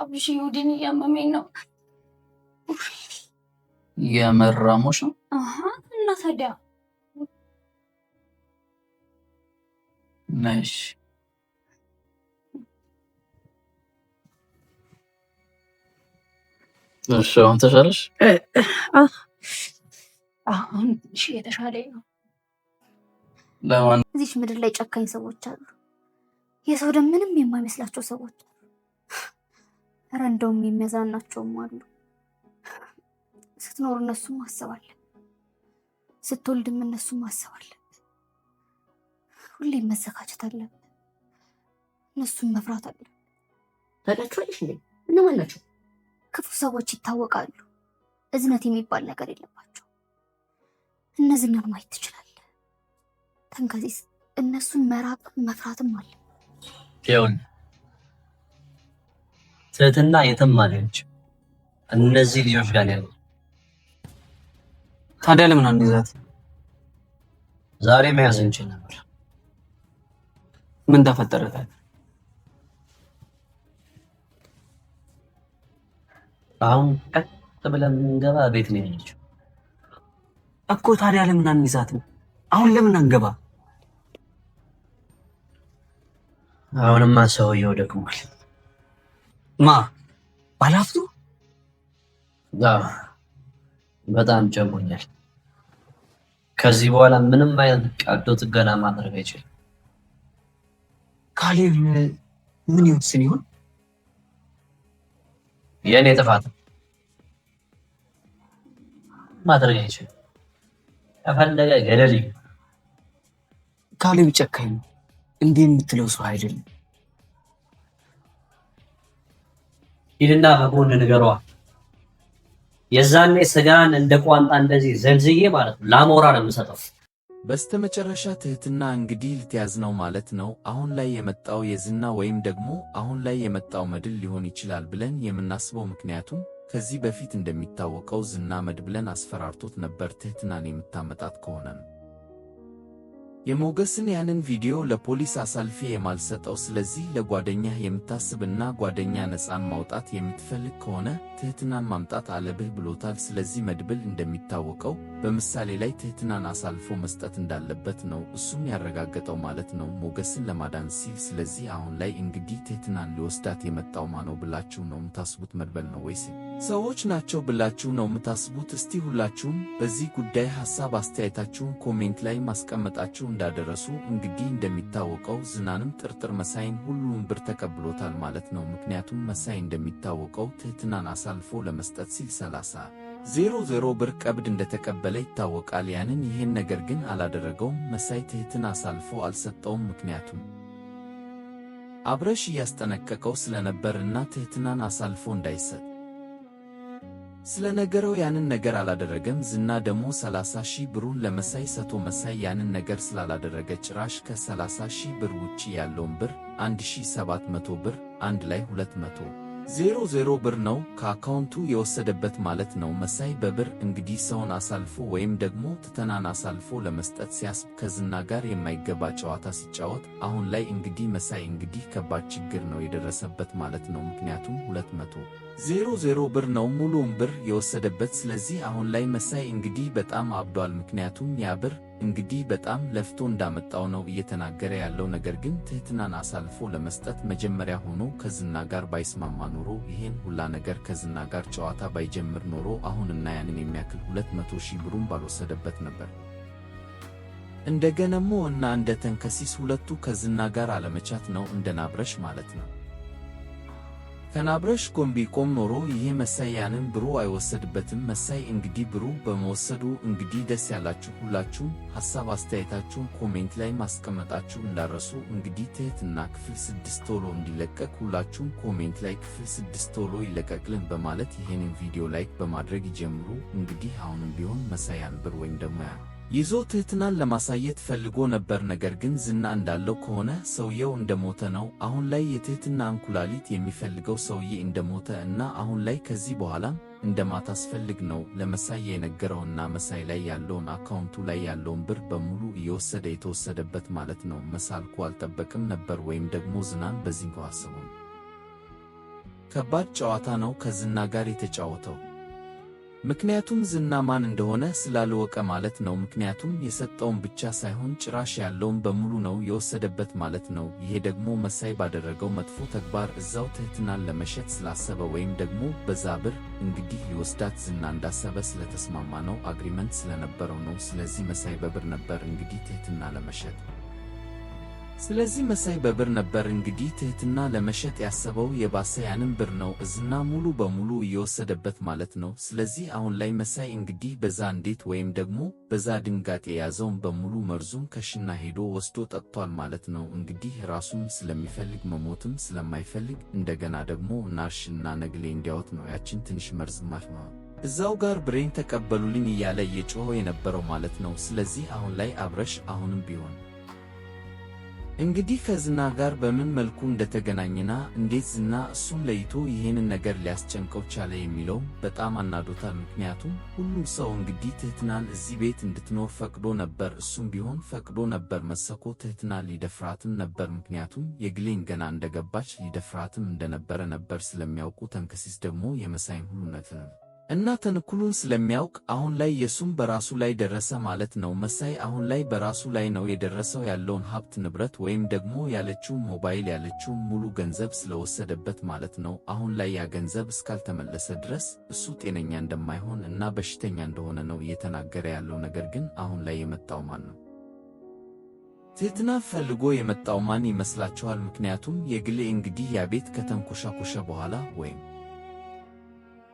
አብሽ ይሁዲን እያመመኝ ነው። የመራሞሽ ነው? እና ታዲያ ነሽ እሺ፣ አሁን ተሻለሽ? አሁን እሺ፣ የተሻለኝ ነው። ለማን እዚህ ምድር ላይ ጨካኝ ሰዎች አሉ። የሰው ደም ምንም የማይመስላቸው ሰዎች አሉ። ኧረ እንደውም የሚያዝናናቸውም አሉ። ስትኖር እነሱን ማሰብ አለብን፣ ስትወልድም እነሱን ማሰብ አለብን። ሁሌም መዘጋጀት አለብን፣ እነሱን መፍራት አለብን። ታውቃቸዋለሽ እንዴ? እነማን ናቸው? ክፉ ሰዎች ይታወቃሉ። እዝነት የሚባል ነገር የለባቸው። እነዚህን ማየት ትችላለህ። ተንከሲስ እነሱን መራቅ መፍራትም አለ። ይሁን ትህትና የትም አለች። እነዚህ ልጆች ጋር ያለው ታዲያ ለምን አንይዛት? ዛሬ መያዝ እንችል ነበር። ምን ተፈጠረ? አሁን ቀጥ ብለን እንገባ ቤት ነው ያለችው እኮ። ታዲያ ለምን አንይዛት? አሁን ለምን አንገባ? አሁንማ ሰውየው ደክሟል። ማ ባላፍቱ? በጣም ጨንቆኛል። ከዚህ በኋላ ምንም አይነት ቀዶ ጥገና ማድረግ አይችልም። ካሌብ ምን ይወስን ይሆን? የኔ ጥፋት ማድረግ አይችልም። ከፈለገ ገደል ይሁን። ካሌብ ጨካኝ ነው። እንዲህ የምትለው ሰው አይደለም። ሂድና በጎን ንገሯ። የዛኔ ስጋን እንደ ቋንጣ እንደዚህ ዘልዝዬ ማለት ነው ላሞራ ነው የምሰጠው። በስተመጨረሻ ትህትና እንግዲህ ልትያዝ ነው ማለት ነው። አሁን ላይ የመጣው የዝና ወይም ደግሞ አሁን ላይ የመጣው መድል ሊሆን ይችላል ብለን የምናስበው፣ ምክንያቱም ከዚህ በፊት እንደሚታወቀው ዝና መድብለን አስፈራርቶት ነበር ትህትናን የምታመጣት ከሆነ ነው። የሞገስን ያንን ቪዲዮ ለፖሊስ አሳልፌ የማልሰጠው፣ ስለዚህ ለጓደኛህ የምታስብና ጓደኛ ነፃን ማውጣት የምትፈልግ ከሆነ ትህትናን ማምጣት አለብህ ብሎታል። ስለዚህ መድብል እንደሚታወቀው በምሳሌ ላይ ትህትናን አሳልፎ መስጠት እንዳለበት ነው እሱም ያረጋገጠው ማለት ነው ሞገስን ለማዳን ሲል። ስለዚህ አሁን ላይ እንግዲህ ትህትናን ሊወስዳት የመጣው ማነው ብላችሁ ነው የምታስቡት? መድብል ነው ወይስ ሰዎች ናቸው ብላችሁ ነው የምታስቡት? እስቲ ሁላችሁም በዚህ ጉዳይ ሐሳብ አስተያየታችሁን ኮሜንት ላይ ማስቀመጣችሁ እንዳደረሱ። እንግዲህ እንደሚታወቀው ዝናንም ጥርጥር መሳይን ሁሉም ብር ተቀብሎታል ማለት ነው። ምክንያቱም መሳይ እንደሚታወቀው ትህትናን አሳልፎ ለመስጠት ሲል 30,000 ብር ቀብድ እንደተቀበለ ይታወቃል። ይህን ነገር ግን አላደረገውም። መሳይ ትህትን አሳልፎ አልሰጠውም። ምክንያቱም አብረሽ እያስጠነቀቀው ስለነበርና ትህትናን አሳልፎ እንዳይሰጥ ስለነገረው ያንን ነገር አላደረገም። ዝና ደግሞ 30,000 ብሩን ለመሳይ ሰጥቶ መሳይ ያንን ነገር ስላላደረገ ጭራሽ ከ30,000 ብር ውጪ ያለውን ብር 1,700 ብር አንድ ላይ 200,000 ብር ነው ከአካውንቱ የወሰደበት ማለት ነው። መሳይ በብር እንግዲህ ሰውን አሳልፎ ወይም ደግሞ ትህትናን አሳልፎ ለመስጠት ሲያስብ ከዝና ጋር የማይገባ ጨዋታ ሲጫወት፣ አሁን ላይ እንግዲህ መሳይ እንግዲህ ከባድ ችግር ነው የደረሰበት ማለት ነው። ምክንያቱም 200,000 ብር ነው ሙሉውን ብር የወሰደበት። ስለዚህ አሁን ላይ መሳይ እንግዲህ በጣም አብዷል። ምክንያቱም ያ ብር እንግዲህ በጣም ለፍቶ እንዳመጣው ነው እየተናገረ ያለው። ነገር ግን ትህትናን አሳልፎ ለመስጠት መጀመሪያ ሆኖ ከዝና ጋር ባይስማማ ኖሮ፣ ይሄን ሁላ ነገር ከዝና ጋር ጨዋታ ባይጀምር ኖሮ አሁን እና ያንን የሚያክል 200,000 ብሩን ባልወሰደበት ነበር። እንደገነሞ እና እንደ ተንከሲስ ሁለቱ ከዝና ጋር አለመቻት ነው እንደናብረሽ ማለት ነው። ከናብረሽ ጎን ቢቆም ኖሮ ይሄ መሳይ ያንን ብሩ አይወሰድበትም። መሳይ እንግዲህ ብሩ በመወሰዱ እንግዲህ ደስ ያላችሁ ሁላችሁም ሐሳብ አስተያየታችሁን ኮሜንት ላይ ማስቀመጣችሁ እንዳረሱ። እንግዲህ ትህትና ክፍል 6 ቶሎ እንዲለቀቅ ሁላችሁም ኮሜንት ላይ ክፍል 6 ቶሎ ይለቀቅልን በማለት ይሄንን ቪዲዮ ላይክ በማድረግ ይጀምሩ። እንግዲህ አሁንም ቢሆን መሳይ ያን ብር ወይም ደግሞ ይዞ ትህትናን ለማሳየት ፈልጎ ነበር። ነገር ግን ዝና እንዳለው ከሆነ ሰውየው እንደሞተ ነው። አሁን ላይ የትህትናን ኩላሊት የሚፈልገው ሰውዬ እንደሞተ እና አሁን ላይ ከዚህ በኋላም እንደማታስፈልግ ነው ለመሳይ የነገረውና መሳይ ላይ ያለውን አካውንቱ ላይ ያለውን ብር በሙሉ እየወሰደ የተወሰደበት ማለት ነው። መሳልኩ አልጠበቅም ነበር ወይም ደግሞ ዝናን በዚህ ከዋሰበው ከባድ ጨዋታ ነው ከዝና ጋር የተጫወተው። ምክንያቱም ዝና ማን እንደሆነ ስላልወቀ ማለት ነው። ምክንያቱም የሰጠውን ብቻ ሳይሆን ጭራሽ ያለውን በሙሉ ነው የወሰደበት ማለት ነው። ይሄ ደግሞ መሳይ ባደረገው መጥፎ ተግባር እዛው ትህትናን ለመሸጥ ስላሰበ ወይም ደግሞ በዛ ብር እንግዲህ ሊወስዳት ዝና እንዳሰበ ስለተስማማ ነው፣ አግሪመንት ስለነበረው ነው። ስለዚህ መሳይ በብር ነበር እንግዲህ ትህትና ለመሸጥ ስለዚህ መሳይ በብር ነበር እንግዲህ ትህትና ለመሸጥ ያሰበው። የባሰ ያንን ብር ነው ዝና ሙሉ በሙሉ እየወሰደበት ማለት ነው። ስለዚህ አሁን ላይ መሳይ እንግዲህ በዛ እንዴት ወይም ደግሞ በዛ ድንጋጤ የያዘውን በሙሉ መርዙን ከሽና ሄዶ ወስዶ ጠጥቷል ማለት ነው። እንግዲህ ራሱን ስለሚፈልግ መሞትም ስለማይፈልግ እንደገና ደግሞ ናርሽና ነግሌ እንዲያወት ነው ያችን ትንሽ መርዝ ነው እዛው ጋር ብሬን ተቀበሉልኝ እያለ እየጮኸ የነበረው ማለት ነው። ስለዚህ አሁን ላይ አብረሽ አሁንም ቢሆን እንግዲህ ከዝና ጋር በምን መልኩ እንደተገናኘና እንዴት ዝና እሱን ለይቶ ይሄንን ነገር ሊያስጨንቀው ቻለ የሚለው በጣም አናዶታል። ምክንያቱም ሁሉም ሰው እንግዲህ ትህትናን እዚህ ቤት እንድትኖር ፈቅዶ ነበር፣ እሱም ቢሆን ፈቅዶ ነበር። መሰኮ ትህትና ሊደፍራትም ነበር። ምክንያቱም የግሌን ገና እንደገባች ሊደፍራትም እንደነበረ ነበር ስለሚያውቁ። ተንከሲስ ደግሞ የመሳይን ሁሉነት እና ተንኩሉን ስለሚያውቅ አሁን ላይ የሱም በራሱ ላይ ደረሰ ማለት ነው። መሳይ አሁን ላይ በራሱ ላይ ነው የደረሰው። ያለውን ሀብት ንብረት ወይም ደግሞ ያለችውን ሞባይል ያለችውን ሙሉ ገንዘብ ስለወሰደበት ማለት ነው። አሁን ላይ ያ ገንዘብ እስካልተመለሰ ድረስ እሱ ጤነኛ እንደማይሆን እና በሽተኛ እንደሆነ ነው እየተናገረ ያለው። ነገር ግን አሁን ላይ የመጣው ማን ነው? ትህትና ፈልጎ የመጣው ማን ይመስላችኋል? ምክንያቱም የግሌ እንግዲህ ያ ቤት ከተንኮሻኮሸ በኋላ ወይም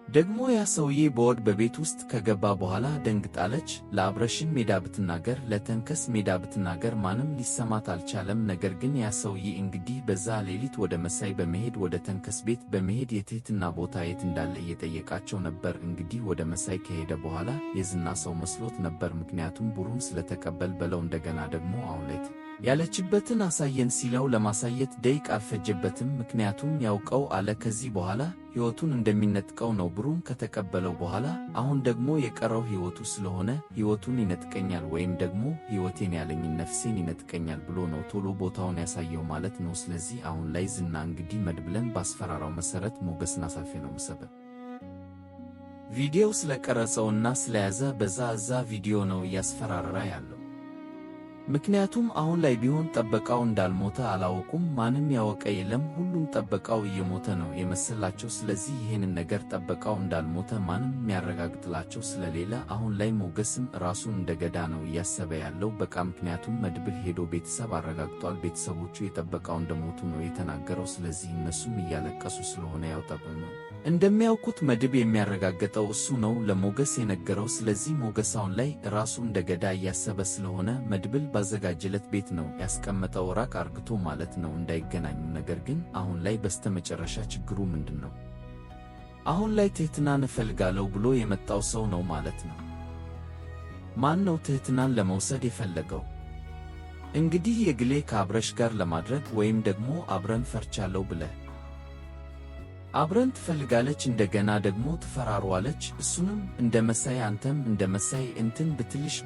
ደግሞ ያ ሰውዬ በወድ በቤት ውስጥ ከገባ በኋላ ደንግጣለች። ለአብረሽም ሜዳ ብትናገር፣ ለተንከስ ሜዳ ብትናገር ማንም ሊሰማት አልቻለም። ነገር ግን ያ ሰውዬ እንግዲህ በዛ ሌሊት ወደ መሳይ በመሄድ ወደ ተንከስ ቤት በመሄድ የትህትና ቦታ የት እንዳለ እየጠየቃቸው ነበር። እንግዲህ ወደ መሳይ ከሄደ በኋላ የዝና ሰው መስሎት ነበር። ምክንያቱም ብሩን ስለተቀበል በለው እንደገና ደግሞ አሁን ላይ ያለችበትን አሳየን ሲለው ለማሳየት ደቂቃ አልፈጀበትም። ምክንያቱም ያውቀው አለ ከዚህ በኋላ ሕይወቱን እንደሚነጥቀው ነው ብሩን ከተቀበለው በኋላ። አሁን ደግሞ የቀረው ሕይወቱ ስለሆነ ሕይወቱን ይነጥቀኛል ወይም ደግሞ ሕይወቴን ያለኝን ነፍሴን ይነጥቀኛል ብሎ ነው ቶሎ ቦታውን ያሳየው ማለት ነው። ስለዚህ አሁን ላይ ዝና እንግዲህ መድብለን ባስፈራራው መሠረት ሞገስን አሳልፌ ነው የምሰጠው ቪዲዮው ስለቀረጸውና ስለያዘ እዛ ቪዲዮ ነው እያስፈራራ ያለው። ምክንያቱም አሁን ላይ ቢሆን ጠበቃው እንዳልሞተ አላወቁም። ማንም ያወቀ የለም። ሁሉም ጠበቃው እየሞተ ነው የመሰላቸው። ስለዚህ ይሄንን ነገር ጠበቃው እንዳልሞተ ማንም የሚያረጋግጥላቸው ስለሌለ አሁን ላይ ሞገስም ራሱን እንደገዳ ነው እያሰበ ያለው። በቃ ምክንያቱም መድብል ሄዶ ቤተሰብ አረጋግጧል። ቤተሰቦቹ የጠበቃው እንደሞቱ ነው የተናገረው። ስለዚህ እነሱም እያለቀሱ ስለሆነ ያውጣብን ነው እንደሚያውቁት መድብ የሚያረጋግጠው እሱ ነው ለሞገስ የነገረው። ስለዚህ ሞገስ አሁን ላይ ራሱ እንደገዳ እያሰበ ስለሆነ መድብል ባዘጋጀለት ቤት ነው ያስቀመጠው፣ ራቅ አርግቶ ማለት ነው እንዳይገናኙ። ነገር ግን አሁን ላይ በስተመጨረሻ ችግሩ ምንድነው? አሁን ላይ ትህትናን እፈልጋለሁ ብሎ የመጣው ሰው ነው ማለት ነው። ማን ነው ትህትናን ለመውሰድ የፈለገው? እንግዲህ የግሌ ከአብረሽ ጋር ለማድረግ ወይም ደግሞ አብረን ፈርቻለሁ ብለህ አብረን ትፈልጋለች፣ እንደገና ደግሞ ትፈራሯለች። እሱንም እንደ መሳይ አንተም እንደ መሳይ እንትን ብትልሽ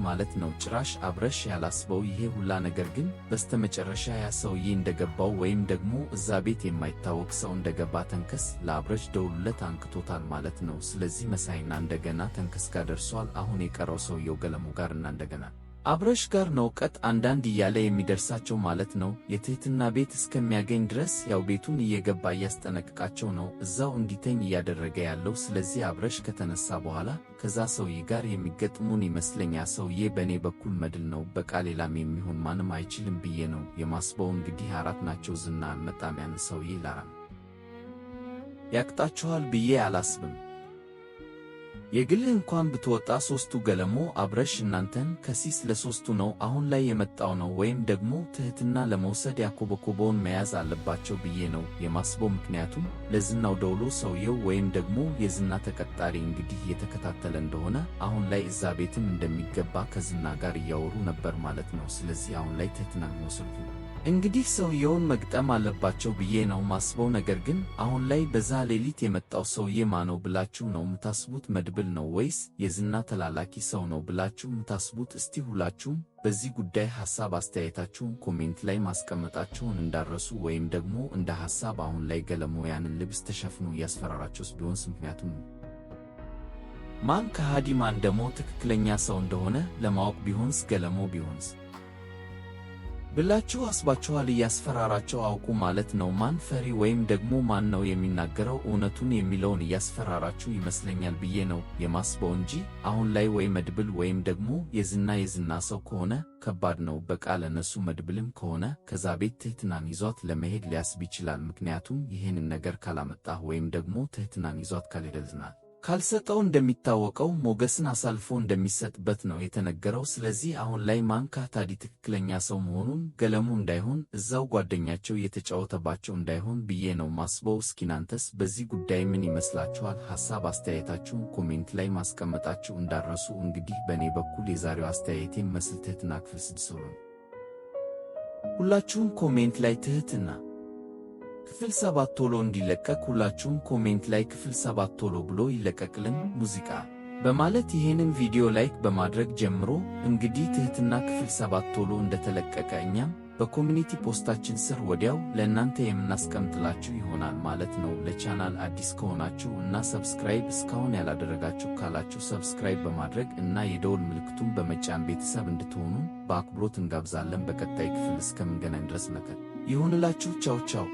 ማለት ነው። ጭራሽ አብረሽ ያላስበው ይሄ ሁላ ነገር ግን በስተመጨረሻ ያ ሰውዬ እንደገባው ወይም ደግሞ እዛ ቤት የማይታወቅ ሰው እንደገባ ተንከስ ለአብረሽ ደውሉለት አንክቶታል ማለት ነው። ስለዚህ መሳይና እንደገና ተንከስ ጋር ደርሷል። አሁን የቀረው ሰውየው ገለሙ ጋርና እንደገና አብረሽ ጋር ነው ቀጥ አንዳንድ እያለ የሚደርሳቸው ማለት ነው። የትህትና ቤት እስከሚያገኝ ድረስ ያው ቤቱን እየገባ እያስጠነቅቃቸው ነው እዛው እንዲተኝ እያደረገ ያለው። ስለዚህ አብረሽ ከተነሳ በኋላ ከዛ ሰውዬ ጋር የሚገጥሙን ይመስለኛ። ሰውዬ በእኔ በኩል መድል ነው፣ በቃ ሌላም የሚሆን ማንም አይችልም ብዬ ነው የማስበው። እንግዲህ አራት ናቸው። ዝና አልመጣም። ያን ሰውዬ ላራም ያቅጣችኋል ብዬ አላስብም። የግልህ እንኳን ብትወጣ ሶስቱ ገለሞ አብረሽ እናንተን ከሲስ ለሶስቱ ነው አሁን ላይ የመጣው ነው። ወይም ደግሞ ትህትና ለመውሰድ ያኮበኮበውን መያዝ አለባቸው ብዬ ነው የማስበው። ምክንያቱም ለዝናው ደውሎ ሰውየው ወይም ደግሞ የዝና ተቀጣሪ እንግዲህ እየተከታተለ እንደሆነ አሁን ላይ እዛ ቤትም እንደሚገባ ከዝና ጋር እያወሩ ነበር ማለት ነው። ስለዚህ አሁን ላይ ትህትናን መውሰድ እንግዲህ ሰውየውን መግጠም አለባቸው ብዬ ነው ማስበው። ነገር ግን አሁን ላይ በዛ ሌሊት የመጣው ሰውዬ ማነው ብላችሁ ነው ምታስቡት? መድብል ነው ወይስ የዝና ተላላኪ ሰው ነው ብላችሁ ምታስቡት? እስቲ ሁላችሁም በዚህ ጉዳይ ሐሳብ አስተያየታችሁን ኮሜንት ላይ ማስቀመጣችሁን እንዳረሱ። ወይም ደግሞ እንደ ሐሳብ አሁን ላይ ገለሞ ያንን ልብስ ተሸፍኖ እያስፈራራቸውስ ቢሆንስ? ምክንያቱም ማን ከሃዲ ማን ደግሞ ትክክለኛ ሰው እንደሆነ ለማወቅ ቢሆንስ? ገለሞ ቢሆንስ ብላችሁ አስባችኋል? እያስፈራራቸው አውቁ ማለት ነው። ማን ፈሪ ወይም ደግሞ ማን ነው የሚናገረው እውነቱን የሚለውን እያስፈራራችሁ ይመስለኛል ብዬ ነው የማስበው እንጂ አሁን ላይ ወይ መድብል ወይም ደግሞ የዝና ሰው ከሆነ ከባድ ነው። በቃ ለነሱ መድብልም ከሆነ ከዛ ቤት ትህትናን ይዟት ለመሄድ ሊያስብ ይችላል። ምክንያቱም ይህንን ነገር ካላመጣህ ወይም ደግሞ ትህትናን ይዟት ካልሄደልናል ካልሰጠው እንደሚታወቀው ሞገስን አሳልፎ እንደሚሰጥበት ነው የተነገረው። ስለዚህ አሁን ላይ ማንካ ታዲ ትክክለኛ ሰው መሆኑን ገለሙ እንዳይሆን እዛው ጓደኛቸው የተጫወተባቸው እንዳይሆን ብዬ ነው ማስበው። እስኪናንተስ በዚህ ጉዳይ ምን ይመስላችኋል? ሐሳብ አስተያየታችሁን ኮሜንት ላይ ማስቀመጣችሁ እንዳረሱ። እንግዲህ በእኔ በኩል የዛሬው አስተያየቴን መስል ትህትና ክፍል 6 ነው። ሁላችሁም ኮሜንት ላይ ትህትና ክፍል 7 ቶሎ እንዲለቀቅ ሁላችሁም ኮሜንት ላይ ክፍል 7 ቶሎ ብሎ ይለቀቅልን ሙዚቃ በማለት ይሄንን ቪዲዮ ላይክ በማድረግ ጀምሮ። እንግዲህ ትህትና ክፍል 7 ቶሎ እንደተለቀቀ እኛም በኮሚኒቲ ፖስታችን ስር ወዲያው ለእናንተ የምናስቀምጥላችሁ ይሆናል ማለት ነው። ለቻናል አዲስ ከሆናችሁ እና ሰብስክራይብ እስካሁን ያላደረጋችሁ ካላችሁ ሰብስክራይብ በማድረግ እና የደውል ምልክቱን በመጫን ቤተሰብ እንድትሆኑ በአክብሮት እንጋብዛለን። በቀጣይ ክፍል እስከምንገናኝ ድረስ መከር ይሁንላችሁ። ቻው ቻው።